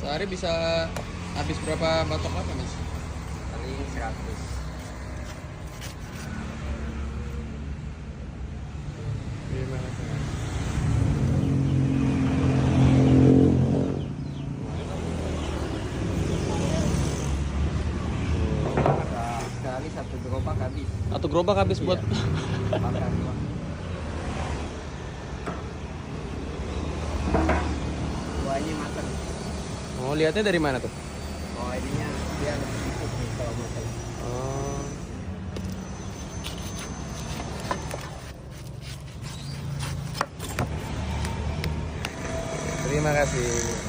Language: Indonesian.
Sehari bisa habis berapa batok apa, Mas? Paling 100. Terima kasih, Mas. Sekali satu gerobak habis. Atau gerobak habis buat Makan doang. Buahnya matang. Oh, lihatnya dari mana tuh? Oh, ininya dia lebih sedikit nih kalau matang. Oh. Terima kasih.